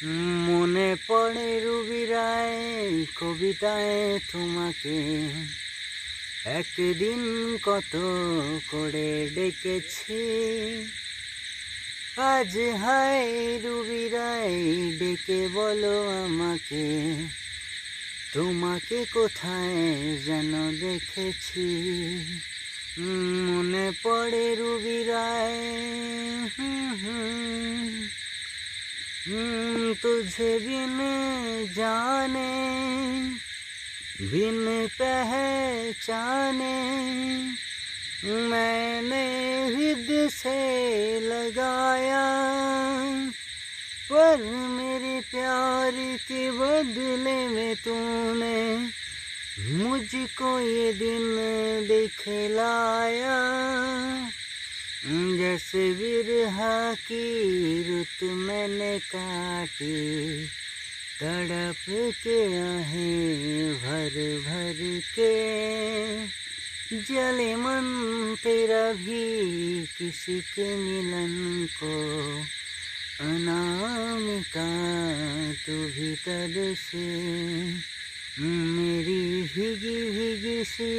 মনে পড়ে রুবি রায় কবিতায় তোমাকে একদিন কত করে ডেকেছি। আজ হায় রুবি রায় ডেকে বলো আমাকে, তোমাকে কোথায় যেন দেখেছি। মনে পড়ে রুবি রায় तुझे बिन जाने बिन पहचाने मैंने हृदय से लगाया, पर मेरे प्यार के बदले में तूने मुझको ये दिन दिखलाया। जैसे बिरहा की रुत मैंने काटी, तड़प के आहें भर भर के, जले मन तेरा भी किसी के मिलन को, अनामिका तू भीतर से मेरी भीगी भीगी सी